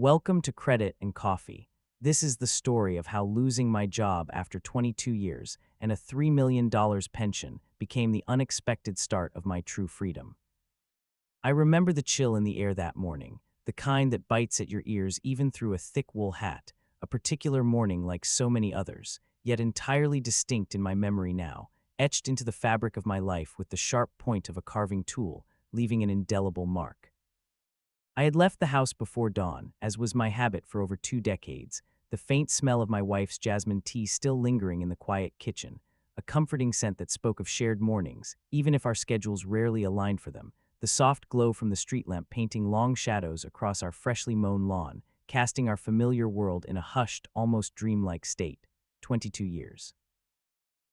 Welcome to Credit and Coffee. This is the story of how losing my job after 22 years and a $3 million pension became the unexpected start of my true freedom. I remember the chill in the air that morning, the kind that bites at your ears even through a thick wool hat, a particular morning like so many others, yet entirely distinct in my memory now, etched into the fabric of my life with the sharp point of a carving tool, leaving an indelible mark. I had left the house before dawn, as was my habit for over 2 decades, the faint smell of my wife's jasmine tea still lingering in the quiet kitchen, a comforting scent that spoke of shared mornings, even if our schedules rarely aligned for them, the soft glow from the street lamp painting long shadows across our freshly mown lawn, casting our familiar world in a hushed, almost dreamlike state. 22 years.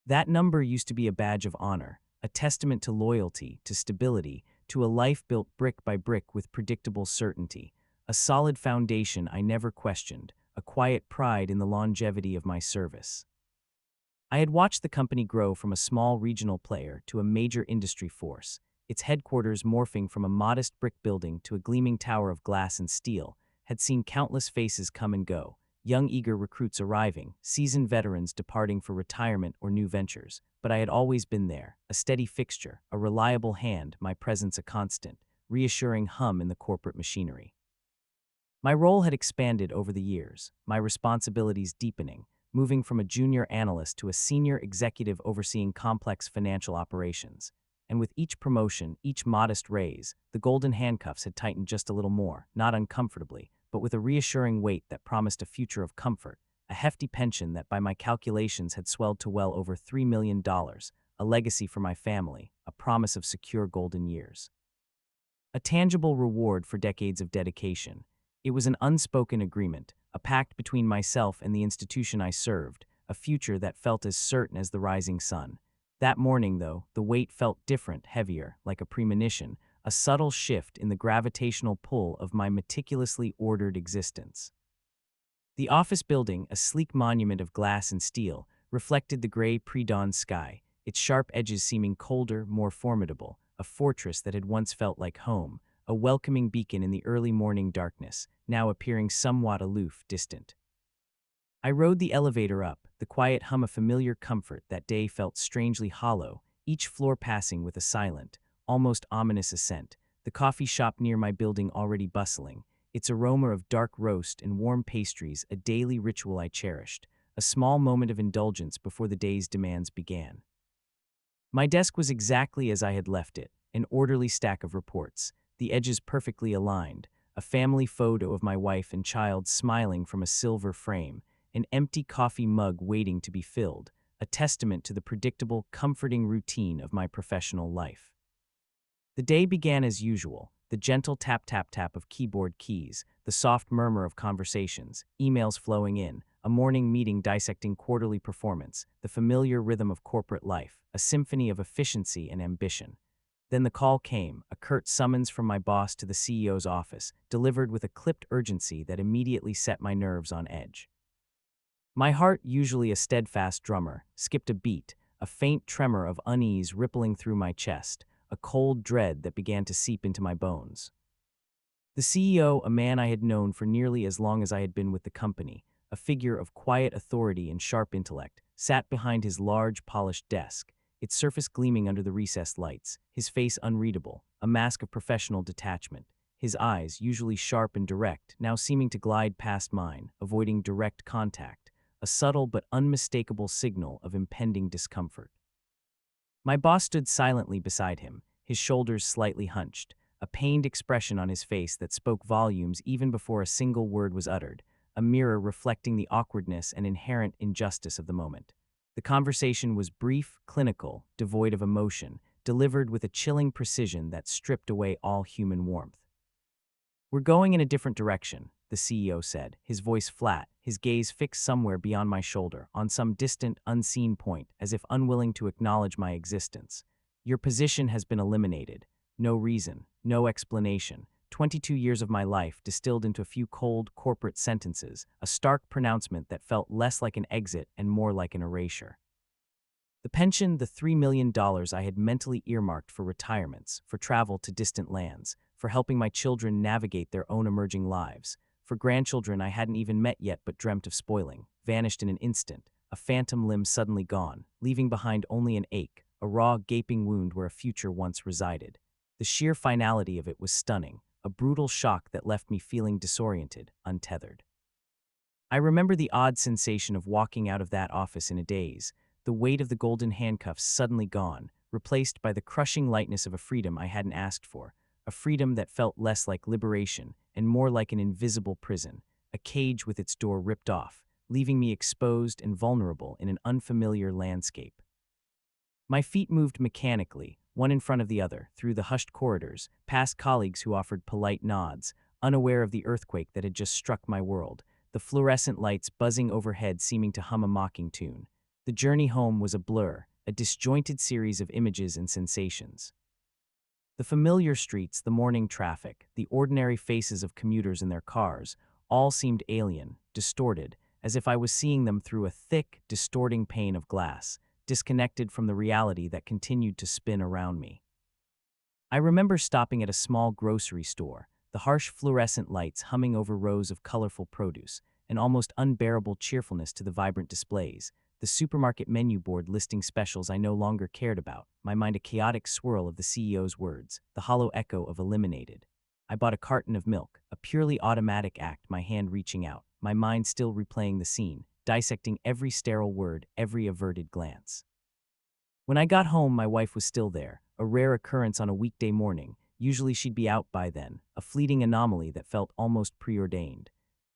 That number used to be a badge of honor, a testament to loyalty, to stability, to a life built brick by brick with predictable certainty, a solid foundation I never questioned, a quiet pride in the longevity of my service. I had watched the company grow from a small regional player to a major industry force, its headquarters morphing from a modest brick building to a gleaming tower of glass and steel, had seen countless faces come and go, young eager recruits arriving, seasoned veterans departing for retirement or new ventures, but I had always been there, a steady fixture, a reliable hand, my presence a constant, reassuring hum in the corporate machinery. My role had expanded over the years, my responsibilities deepening, moving from a junior analyst to a senior executive overseeing complex financial operations. And with each promotion, each modest raise, the golden handcuffs had tightened just a little more, not uncomfortably, but with a reassuring weight that promised a future of comfort, a hefty pension that by my calculations had swelled to well over $3 million, a legacy for my family, a promise of secure golden years. A tangible reward for decades of dedication. It was an unspoken agreement, a pact between myself and the institution I served, a future that felt as certain as the rising sun. That morning, though, the weight felt different, heavier, like a premonition, a subtle shift in the gravitational pull of my meticulously ordered existence. The office building, a sleek monument of glass and steel, reflected the gray pre-dawn sky, its sharp edges seeming colder, more formidable, a fortress that had once felt like home, a welcoming beacon in the early morning darkness, now appearing somewhat aloof, distant. I rode the elevator up, the quiet hum of familiar comfort that day felt strangely hollow, each floor passing with a silent, almost ominous ascent, the coffee shop near my building already bustling, its aroma of dark roast and warm pastries a daily ritual I cherished, a small moment of indulgence before the day's demands began. My desk was exactly as I had left it, an orderly stack of reports, the edges perfectly aligned, a family photo of my wife and child smiling from a silver frame, an empty coffee mug waiting to be filled, a testament to the predictable, comforting routine of my professional life. The day began as usual, the gentle tap-tap-tap of keyboard keys, the soft murmur of conversations, emails flowing in, a morning meeting dissecting quarterly performance, the familiar rhythm of corporate life, a symphony of efficiency and ambition. Then the call came, a curt summons from my boss to the CEO's office, delivered with a clipped urgency that immediately set my nerves on edge. My heart, usually a steadfast drummer, skipped a beat, a faint tremor of unease rippling through my chest, a cold dread that began to seep into my bones. The CEO, a man I had known for nearly as long as I had been with the company, a figure of quiet authority and sharp intellect, sat behind his large, polished desk, its surface gleaming under the recessed lights, his face unreadable, a mask of professional detachment, his eyes, usually sharp and direct, now seeming to glide past mine, avoiding direct contact, a subtle but unmistakable signal of impending discomfort. My boss stood silently beside him, his shoulders slightly hunched, a pained expression on his face that spoke volumes even before a single word was uttered, a mirror reflecting the awkwardness and inherent injustice of the moment. The conversation was brief, clinical, devoid of emotion, delivered with a chilling precision that stripped away all human warmth. "We're going in a different direction," the CEO said, his voice flat, his gaze fixed somewhere beyond my shoulder, on some distant, unseen point, as if unwilling to acknowledge my existence. "Your position has been eliminated. No reason, no explanation. 22 years of my life distilled into a few cold, corporate sentences, a stark pronouncement that felt less like an exit and more like an erasure. The pension, the $3 million I had mentally earmarked for retirements, for travel to distant lands, for helping my children navigate their own emerging lives, for grandchildren I hadn't even met yet but dreamt of spoiling, vanished in an instant, a phantom limb suddenly gone, leaving behind only an ache, a raw, gaping wound where a future once resided. The sheer finality of it was stunning, a brutal shock that left me feeling disoriented, untethered. I remember the odd sensation of walking out of that office in a daze, the weight of the golden handcuffs suddenly gone, replaced by the crushing lightness of a freedom I hadn't asked for, a freedom that felt less like liberation and more like an invisible prison, a cage with its door ripped off, leaving me exposed and vulnerable in an unfamiliar landscape. My feet moved mechanically, one in front of the other, through the hushed corridors, past colleagues who offered polite nods, unaware of the earthquake that had just struck my world, the fluorescent lights buzzing overhead seeming to hum a mocking tune. The journey home was a blur, a disjointed series of images and sensations. The familiar streets, the morning traffic, the ordinary faces of commuters in their cars, all seemed alien, distorted, as if I was seeing them through a thick, distorting pane of glass, disconnected from the reality that continued to spin around me. I remember stopping at a small grocery store, the harsh fluorescent lights humming over rows of colorful produce, an almost unbearable cheerfulness to the vibrant displays, the supermarket menu board listing specials I no longer cared about, my mind a chaotic swirl of the CEO's words, the hollow echo of eliminated. I bought a carton of milk, a purely automatic act, my hand reaching out, my mind still replaying the scene, dissecting every sterile word, every averted glance. When I got home, my wife was still there, a rare occurrence on a weekday morning. Usually she'd be out by then, a fleeting anomaly that felt almost preordained.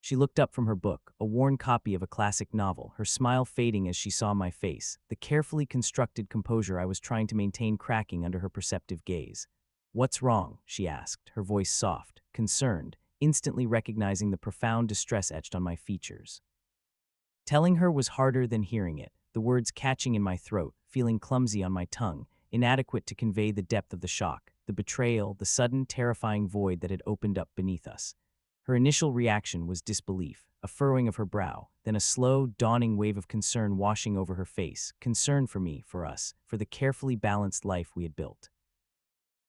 She looked up from her book, a worn copy of a classic novel, her smile fading as she saw my face, the carefully constructed composure I was trying to maintain cracking under her perceptive gaze. "What's wrong?" she asked, her voice soft, concerned, instantly recognizing the profound distress etched on my features. Telling her was harder than hearing it, the words catching in my throat, feeling clumsy on my tongue, inadequate to convey the depth of the shock, the betrayal, the sudden, terrifying void that had opened up beneath us. Her initial reaction was disbelief, a furrowing of her brow, then a slow, dawning wave of concern washing over her face, concern for me, for us, for the carefully balanced life we had built.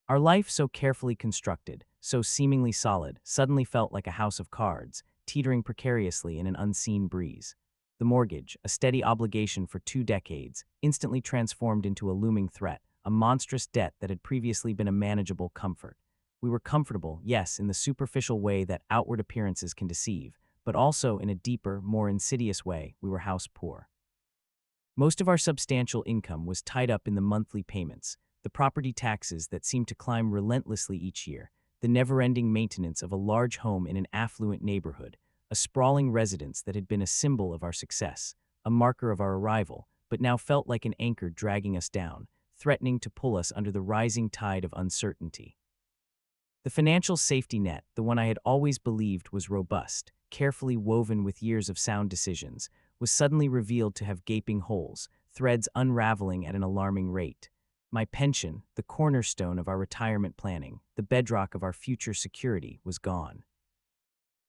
Our life, so carefully constructed, so seemingly solid, suddenly felt like a house of cards, teetering precariously in an unseen breeze. The mortgage, a steady obligation for 2 decades, instantly transformed into a looming threat, a monstrous debt that had previously been a manageable comfort. We were comfortable, yes, in the superficial way that outward appearances can deceive, but also in a deeper, more insidious way, we were house poor. Most of our substantial income was tied up in the monthly payments, the property taxes that seemed to climb relentlessly each year, the never-ending maintenance of a large home in an affluent neighborhood, a sprawling residence that had been a symbol of our success, a marker of our arrival, but now felt like an anchor dragging us down, threatening to pull us under the rising tide of uncertainty. The financial safety net, the one I had always believed was robust, carefully woven with years of sound decisions, was suddenly revealed to have gaping holes, threads unraveling at an alarming rate. My pension, the cornerstone of our retirement planning, the bedrock of our future security, was gone.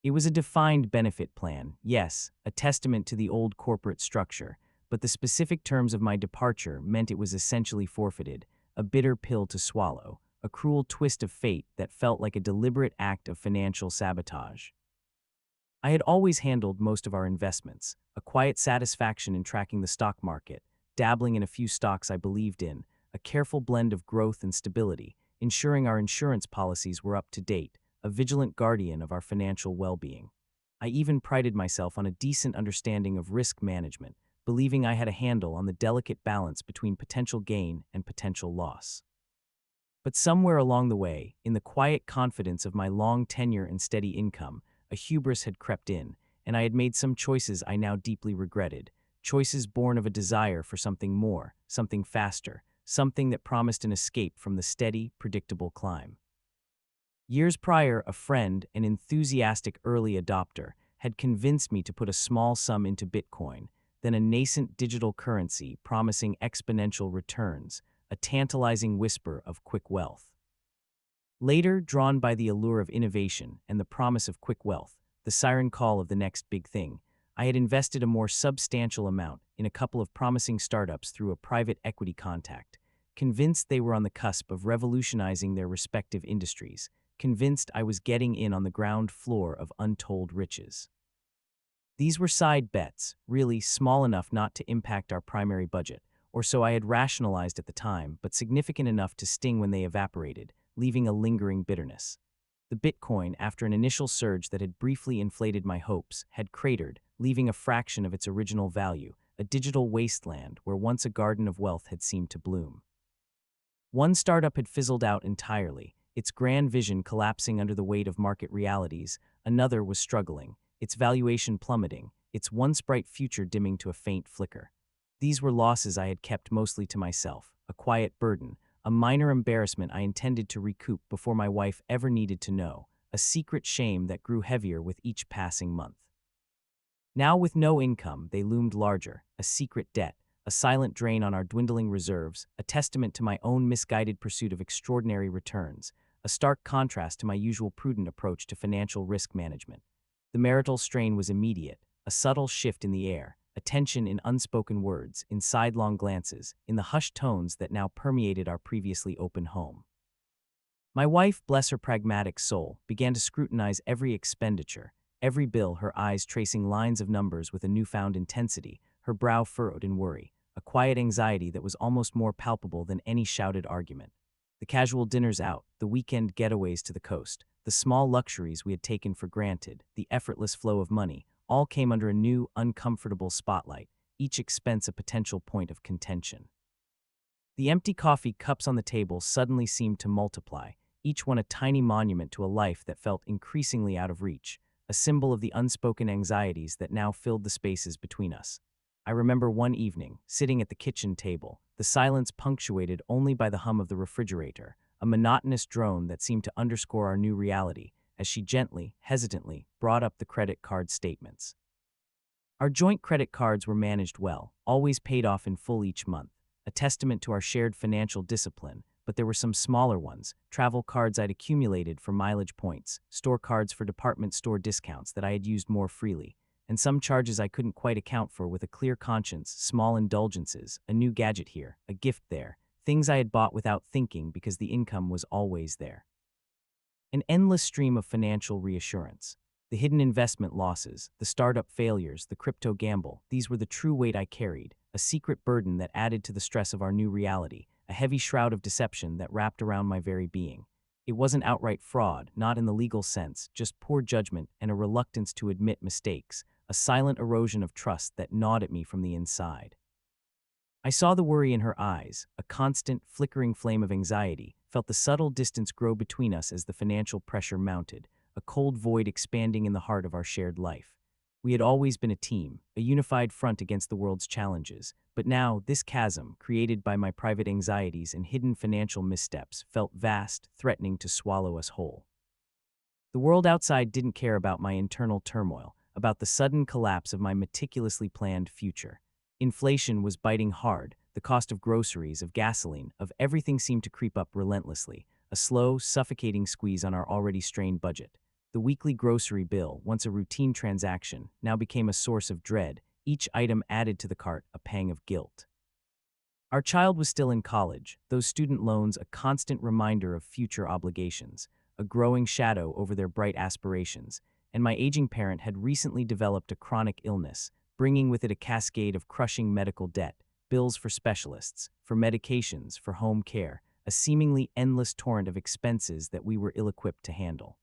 It was a defined benefit plan, yes, a testament to the old corporate structure, but the specific terms of my departure meant it was essentially forfeited, a bitter pill to swallow, a cruel twist of fate that felt like a deliberate act of financial sabotage. I had always handled most of our investments, a quiet satisfaction in tracking the stock market, dabbling in a few stocks I believed in, a careful blend of growth and stability, ensuring our insurance policies were up to date, a vigilant guardian of our financial well-being. I even prided myself on a decent understanding of risk management, believing I had a handle on the delicate balance between potential gain and potential loss. But somewhere along the way, in the quiet confidence of my long tenure and steady income, a hubris had crept in, and I had made some choices I now deeply regretted, choices born of a desire for something more, something faster, something that promised an escape from the steady, predictable climb. Years prior, a friend, an enthusiastic early adopter, had convinced me to put a small sum into Bitcoin, then a nascent digital currency promising exponential returns, a tantalizing whisper of quick wealth. Later, drawn by the allure of innovation and the promise of quick wealth, the siren call of the next big thing, I had invested a more substantial amount in a couple of promising startups through a private equity contact, convinced they were on the cusp of revolutionizing their respective industries, convinced I was getting in on the ground floor of untold riches. These were side bets, really small enough not to impact our primary budget, or so I had rationalized at the time, but significant enough to sting when they evaporated, leaving a lingering bitterness. The Bitcoin, after an initial surge that had briefly inflated my hopes, had cratered, leaving a fraction of its original value, a digital wasteland where once a garden of wealth had seemed to bloom. One startup had fizzled out entirely, its grand vision collapsing under the weight of market realities. Another was struggling, its valuation plummeting, its once bright future dimming to a faint flicker. These were losses I had kept mostly to myself, a quiet burden, a minor embarrassment I intended to recoup before my wife ever needed to know, a secret shame that grew heavier with each passing month. Now with no income, they loomed larger, a secret debt, a silent drain on our dwindling reserves, a testament to my own misguided pursuit of extraordinary returns, a stark contrast to my usual prudent approach to financial risk management. The marital strain was immediate, a subtle shift in the air, a tension in unspoken words, in sidelong glances, in the hushed tones that now permeated our previously open home. My wife, bless her pragmatic soul, began to scrutinize every expenditure, every bill, her eyes tracing lines of numbers with a newfound intensity, her brow furrowed in worry, a quiet anxiety that was almost more palpable than any shouted argument. The casual dinners out, the weekend getaways to the coast, the small luxuries we had taken for granted, the effortless flow of money, all came under a new, uncomfortable spotlight, each expense a potential point of contention. The empty coffee cups on the table suddenly seemed to multiply, each one a tiny monument to a life that felt increasingly out of reach, a symbol of the unspoken anxieties that now filled the spaces between us. I remember one evening, sitting at the kitchen table, the silence punctuated only by the hum of the refrigerator, a monotonous drone that seemed to underscore our new reality, as she gently, hesitantly, brought up the credit card statements. Our joint credit cards were managed well, always paid off in full each month, a testament to our shared financial discipline, but there were some smaller ones, travel cards I'd accumulated for mileage points, store cards for department store discounts that I had used more freely, and some charges I couldn't quite account for with a clear conscience, small indulgences, a new gadget here, a gift there, things I had bought without thinking because the income was always there. An endless stream of financial reassurance. The hidden investment losses, the startup failures, the crypto gamble, these were the true weight I carried, a secret burden that added to the stress of our new reality, a heavy shroud of deception that wrapped around my very being. It wasn't outright fraud, not in the legal sense, just poor judgment and a reluctance to admit mistakes, a silent erosion of trust that gnawed at me from the inside. I saw the worry in her eyes, a constant, flickering flame of anxiety, felt the subtle distance grow between us as the financial pressure mounted, a cold void expanding in the heart of our shared life. We had always been a team, a unified front against the world's challenges, but now this chasm, created by my private anxieties and hidden financial missteps, felt vast, threatening to swallow us whole. The world outside didn't care about my internal turmoil, about the sudden collapse of my meticulously planned future. Inflation was biting hard, the cost of groceries, of gasoline, of everything seemed to creep up relentlessly, a slow, suffocating squeeze on our already strained budget. The weekly grocery bill, once a routine transaction, now became a source of dread, each item added to the cart a pang of guilt. Our child was still in college, those student loans a constant reminder of future obligations, a growing shadow over their bright aspirations, and my aging parent had recently developed a chronic illness, bringing with it a cascade of crushing medical debt, bills for specialists, for medications, for home care, a seemingly endless torrent of expenses that we were ill-equipped to handle.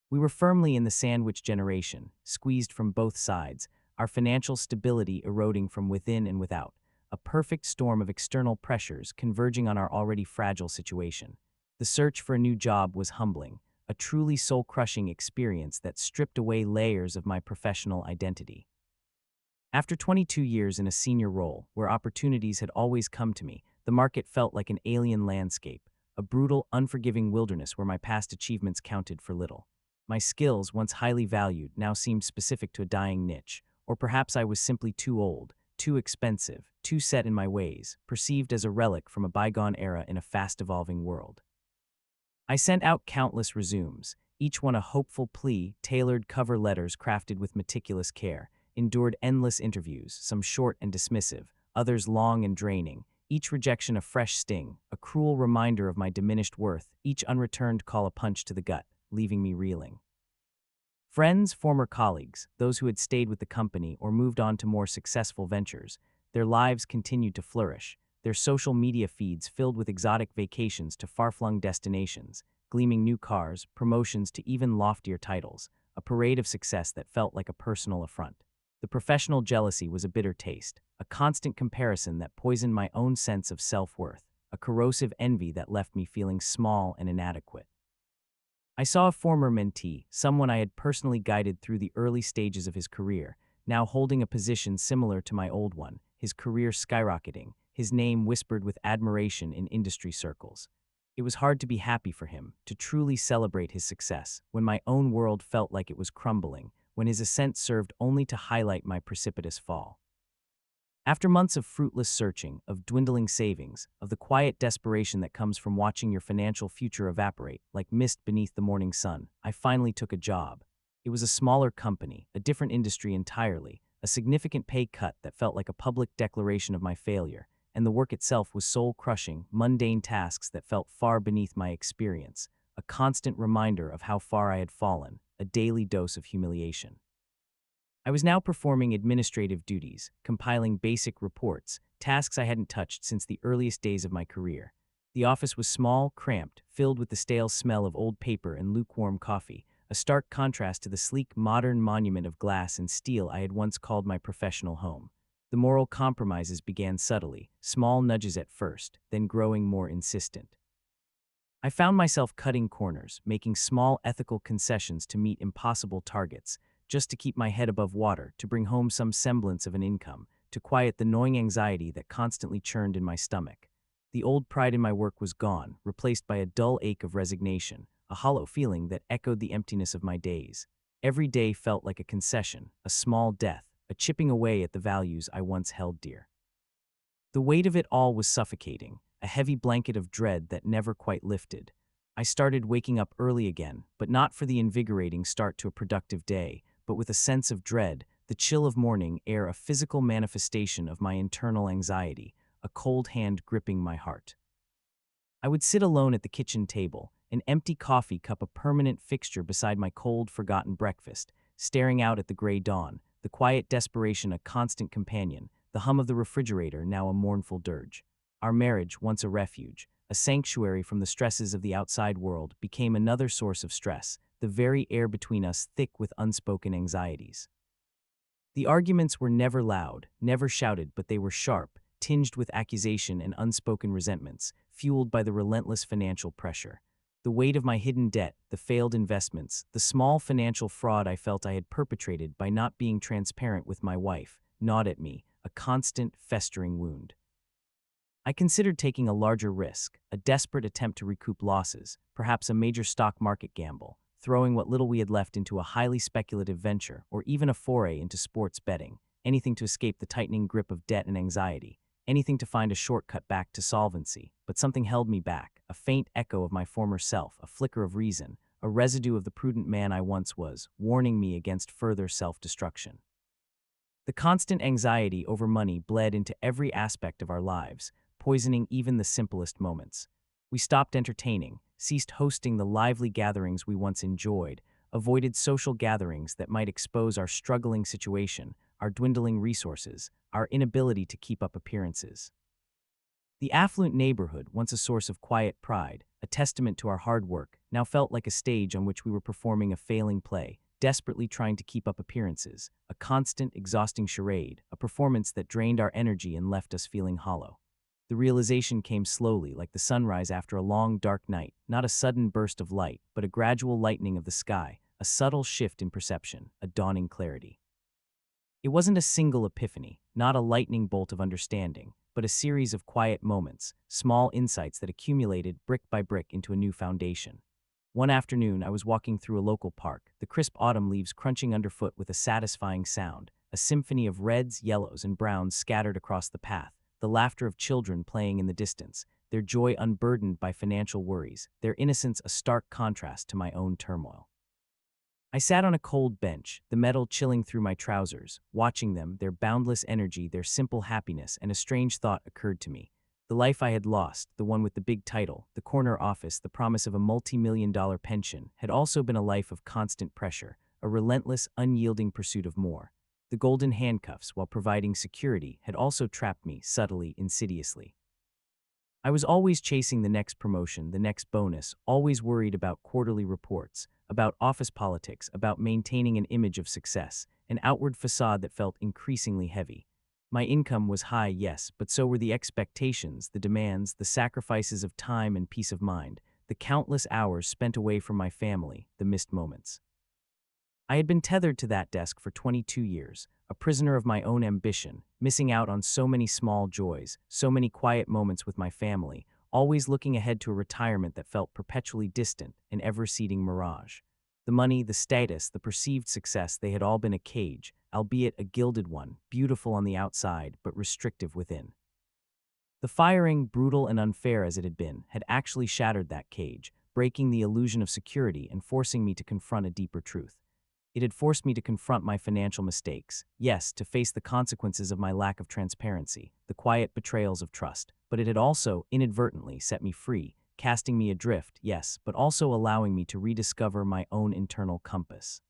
We were firmly in the sandwich generation, squeezed from both sides, our financial stability eroding from within and without, a perfect storm of external pressures converging on our already fragile situation. The search for a new job was humbling, a truly soul-crushing experience that stripped away layers of my professional identity. After 22 years in a senior role, where opportunities had always come to me, the market felt like an alien landscape, a brutal, unforgiving wilderness where my past achievements counted for little. My skills, once highly valued, now seemed specific to a dying niche, or perhaps I was simply too old, too expensive, too set in my ways, perceived as a relic from a bygone era in a fast-evolving world. I sent out countless resumes, each one a hopeful plea, tailored cover letters crafted with meticulous care, endured endless interviews, some short and dismissive, others long and draining, each rejection a fresh sting, a cruel reminder of my diminished worth, each unreturned call a punch to the gut, leaving me reeling. Friends, former colleagues, those who had stayed with the company or moved on to more successful ventures, their lives continued to flourish, their social media feeds filled with exotic vacations to far-flung destinations, gleaming new cars, promotions to even loftier titles, a parade of success that felt like a personal affront. The professional jealousy was a bitter taste, a constant comparison that poisoned my own sense of self-worth, a corrosive envy that left me feeling small and inadequate. I saw a former mentee, someone I had personally guided through the early stages of his career, now holding a position similar to my old one, his career skyrocketing, his name whispered with admiration in industry circles. It was hard to be happy for him, to truly celebrate his success, when my own world felt like it was crumbling, when his ascent served only to highlight my precipitous fall. After months of fruitless searching, of dwindling savings, of the quiet desperation that comes from watching your financial future evaporate like mist beneath the morning sun, I finally took a job. It was a smaller company, a different industry entirely, a significant pay cut that felt like a public declaration of my failure, and the work itself was soul-crushing, mundane tasks that felt far beneath my experience, a constant reminder of how far I had fallen, a daily dose of humiliation. I was now performing administrative duties, compiling basic reports, tasks I hadn't touched since the earliest days of my career. The office was small, cramped, filled with the stale smell of old paper and lukewarm coffee, a stark contrast to the sleek, modern monument of glass and steel I had once called my professional home. The moral compromises began subtly, small nudges at first, then growing more insistent. I found myself cutting corners, making small ethical concessions to meet impossible targets, just to keep my head above water, to bring home some semblance of an income, to quiet the gnawing anxiety that constantly churned in my stomach. The old pride in my work was gone, replaced by a dull ache of resignation, a hollow feeling that echoed the emptiness of my days. Every day felt like a concession, a small death, a chipping away at the values I once held dear. The weight of it all was suffocating, a heavy blanket of dread that never quite lifted. I started waking up early again, but not for the invigorating start to a productive day, but with a sense of dread, the chill of morning air, a physical manifestation of my internal anxiety, a cold hand gripping my heart. I would sit alone at the kitchen table, an empty coffee cup a permanent fixture beside my cold, forgotten breakfast, staring out at the gray dawn, the quiet desperation a constant companion, the hum of the refrigerator now a mournful dirge. Our marriage, once a refuge, a sanctuary from the stresses of the outside world, became another source of stress, the very air between us thick with unspoken anxieties. The arguments were never loud, never shouted, but they were sharp, tinged with accusation and unspoken resentments, fueled by the relentless financial pressure. The weight of my hidden debt, the failed investments, the small financial fraud I felt I had perpetrated by not being transparent with my wife, gnawed at me, a constant, festering wound. I considered taking a larger risk, a desperate attempt to recoup losses, perhaps a major stock market gamble, throwing what little we had left into a highly speculative venture, or even a foray into sports betting, anything to escape the tightening grip of debt and anxiety, anything to find a shortcut back to solvency. But something held me back, a faint echo of my former self, a flicker of reason, a residue of the prudent man I once was, warning me against further self-destruction. The constant anxiety over money bled into every aspect of our lives, poisoning even the simplest moments. We stopped entertaining, ceased hosting the lively gatherings we once enjoyed, avoided social gatherings that might expose our struggling situation, our dwindling resources, our inability to keep up appearances. The affluent neighborhood, once a source of quiet pride, a testament to our hard work, now felt like a stage on which we were performing a failing play, desperately trying to keep up appearances, a constant, exhausting charade, a performance that drained our energy and left us feeling hollow. The realization came slowly, like the sunrise after a long, dark night, not a sudden burst of light, but a gradual lightening of the sky, a subtle shift in perception, a dawning clarity. It wasn't a single epiphany, not a lightning bolt of understanding, but a series of quiet moments, small insights that accumulated brick by brick into a new foundation. One afternoon, I was walking through a local park, the crisp autumn leaves crunching underfoot with a satisfying sound, a symphony of reds, yellows, and browns scattered across the path, the laughter of children playing in the distance, their joy unburdened by financial worries, their innocence a stark contrast to my own turmoil. I sat on a cold bench, the metal chilling through my trousers, watching them, their boundless energy, their simple happiness, and a strange thought occurred to me. The life I had lost, the one with the big title, the corner office, the promise of a multi-million-dollar pension, had also been a life of constant pressure, a relentless, unyielding pursuit of more. The golden handcuffs, while providing security, had also trapped me subtly, insidiously. I was always chasing the next promotion, the next bonus, always worried about quarterly reports, about office politics, about maintaining an image of success, an outward facade that felt increasingly heavy. My income was high, yes, but so were the expectations, the demands, the sacrifices of time and peace of mind, the countless hours spent away from my family, the missed moments. I had been tethered to that desk for 22 years, a prisoner of my own ambition, missing out on so many small joys, so many quiet moments with my family, always looking ahead to a retirement that felt perpetually distant, an ever-receding mirage. The money, the status, the perceived success, they had all been a cage, albeit a gilded one, beautiful on the outside but restrictive within. The firing, brutal and unfair as it had been, had actually shattered that cage, breaking the illusion of security and forcing me to confront a deeper truth. It had forced me to confront my financial mistakes, yes, to face the consequences of my lack of transparency, the quiet betrayals of trust, but it had also, inadvertently, set me free, casting me adrift, yes, but also allowing me to rediscover my own internal compass.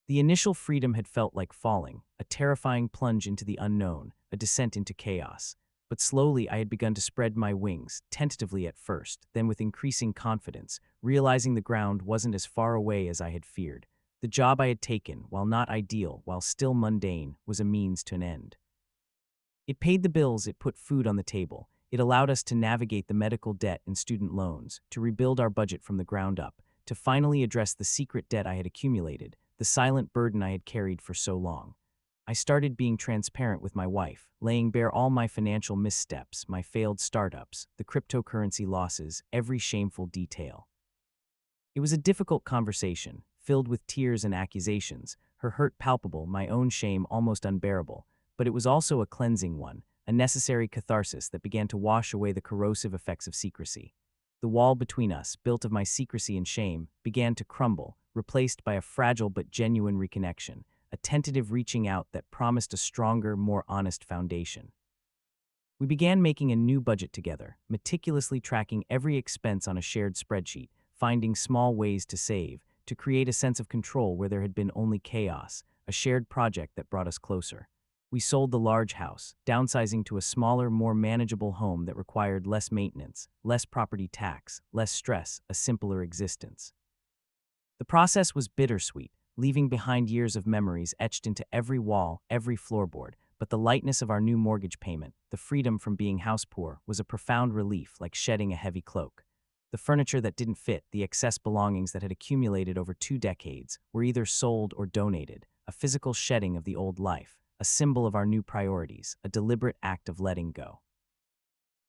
The initial freedom had felt like falling, a terrifying plunge into the unknown, a descent into chaos. But slowly I had begun to spread my wings, tentatively at first, then with increasing confidence, realizing the ground wasn't as far away as I had feared. The job I had taken, while not ideal, while still mundane, was a means to an end. It paid the bills, it put food on the table, it allowed us to navigate the medical debt and student loans, to rebuild our budget from the ground up, to finally address the secret debt I had accumulated, the silent burden I had carried for so long. I started being transparent with my wife, laying bare all my financial missteps, my failed startups, the cryptocurrency losses, every shameful detail. It was a difficult conversation, filled with tears and accusations, her hurt palpable, my own shame almost unbearable, but it was also a cleansing one, a necessary catharsis that began to wash away the corrosive effects of secrecy. The wall between us, built of my secrecy and shame, began to crumble, replaced by a fragile but genuine reconnection, a tentative reaching out that promised a stronger, more honest foundation. We began making a new budget together, meticulously tracking every expense on a shared spreadsheet, finding small ways to save, to create a sense of control where there had been only chaos, a shared project that brought us closer. We sold the large house, downsizing to a smaller, more manageable home that required less maintenance, less property tax, less stress, a simpler existence. The process was bittersweet, leaving behind years of memories etched into every wall, every floorboard, but the lightness of our new mortgage payment, the freedom from being house poor, was a profound relief, like shedding a heavy cloak. The furniture that didn't fit, the excess belongings that had accumulated over 2 decades, were either sold or donated, a physical shedding of the old life, a symbol of our new priorities, a deliberate act of letting go.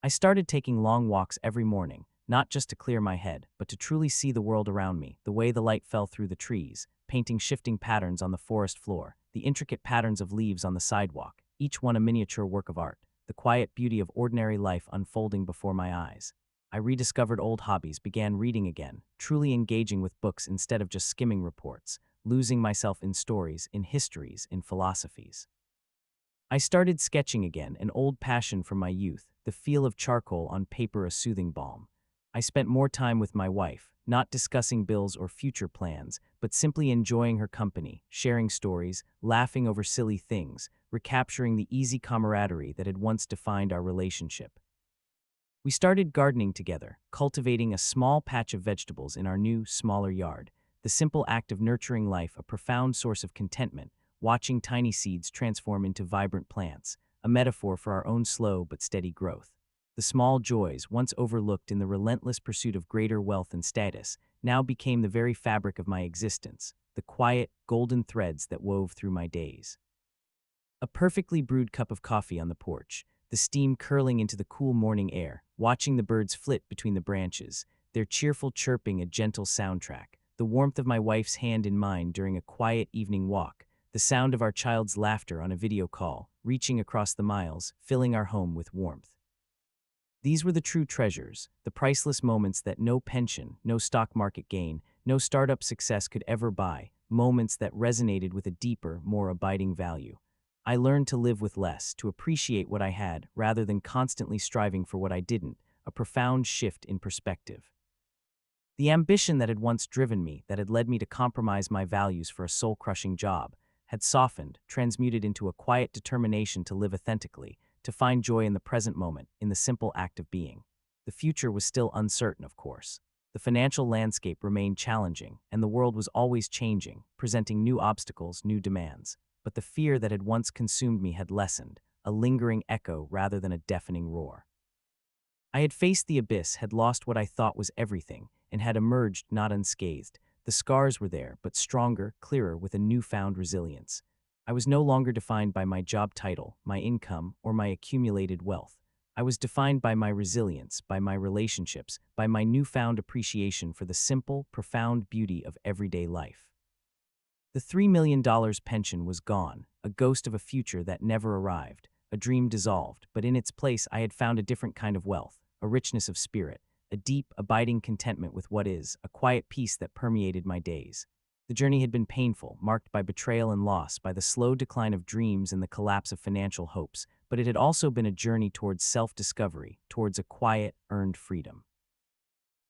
I started taking long walks every morning, not just to clear my head, but to truly see the world around me, the way the light fell through the trees, painting shifting patterns on the forest floor, the intricate patterns of leaves on the sidewalk, each one a miniature work of art, the quiet beauty of ordinary life unfolding before my eyes. I rediscovered old hobbies, began reading again, truly engaging with books instead of just skimming reports, losing myself in stories, in histories, in philosophies. I started sketching again, an old passion from my youth, the feel of charcoal on paper a soothing balm. I spent more time with my wife, not discussing bills or future plans, but simply enjoying her company, sharing stories, laughing over silly things, recapturing the easy camaraderie that had once defined our relationship. We started gardening together, cultivating a small patch of vegetables in our new, smaller yard, the simple act of nurturing life a profound source of contentment, watching tiny seeds transform into vibrant plants, a metaphor for our own slow but steady growth. The small joys, once overlooked in the relentless pursuit of greater wealth and status, now became the very fabric of my existence, the quiet, golden threads that wove through my days. A perfectly brewed cup of coffee on the porch, the steam curling into the cool morning air, watching the birds flit between the branches, their cheerful chirping a gentle soundtrack, the warmth of my wife's hand in mine during a quiet evening walk, the sound of our child's laughter on a video call, reaching across the miles, filling our home with warmth. These were the true treasures, the priceless moments that no pension, no stock market gain, no startup success could ever buy, moments that resonated with a deeper, more abiding value. I learned to live with less, to appreciate what I had rather than constantly striving for what I didn't, a profound shift in perspective. The ambition that had once driven me, that had led me to compromise my values for a soul-crushing job, had softened, transmuted into a quiet determination to live authentically, to find joy in the present moment, in the simple act of being. The future was still uncertain, of course. The financial landscape remained challenging, and the world was always changing, presenting new obstacles, new demands. But the fear that had once consumed me had lessened, a lingering echo rather than a deafening roar. I had faced the abyss, had lost what I thought was everything, and had emerged not unscathed. The scars were there, but stronger, clearer, with a newfound resilience. I was no longer defined by my job title, my income, or my accumulated wealth. I was defined by my resilience, by my relationships, by my newfound appreciation for the simple, profound beauty of everyday life. The $3 million pension was gone, a ghost of a future that never arrived, a dream dissolved, but in its place I had found a different kind of wealth, a richness of spirit, a deep, abiding contentment with what is, a quiet peace that permeated my days. The journey had been painful, marked by betrayal and loss, by the slow decline of dreams and the collapse of financial hopes, but it had also been a journey towards self-discovery, towards a quiet, earned freedom.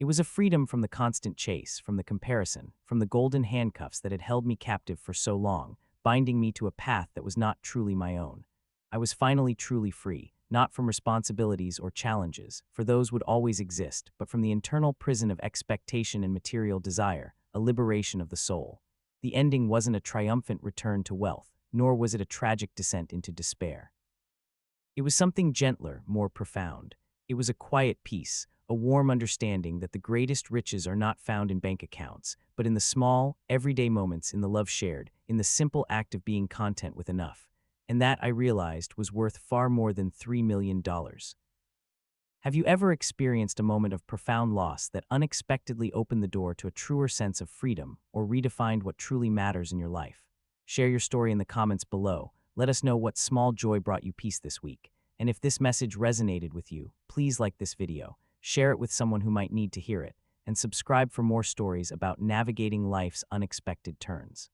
It was a freedom from the constant chase, from the comparison, from the golden handcuffs that had held me captive for so long, binding me to a path that was not truly my own. I was finally truly free, not from responsibilities or challenges, for those would always exist, but from the internal prison of expectation and material desire, a liberation of the soul. The ending wasn't a triumphant return to wealth, nor was it a tragic descent into despair. It was something gentler, more profound. It was a quiet peace, a warm understanding that the greatest riches are not found in bank accounts, but in the small, everyday moments, in the love shared, in the simple act of being content with enough. And that, I realized, was worth far more than $3 million. Have you ever experienced a moment of profound loss that unexpectedly opened the door to a truer sense of freedom or redefined what truly matters in your life? Share your story in the comments below. Let us know what small joy brought you peace this week. And if this message resonated with you, please like this video, share it with someone who might need to hear it, and subscribe for more stories about navigating life's unexpected turns.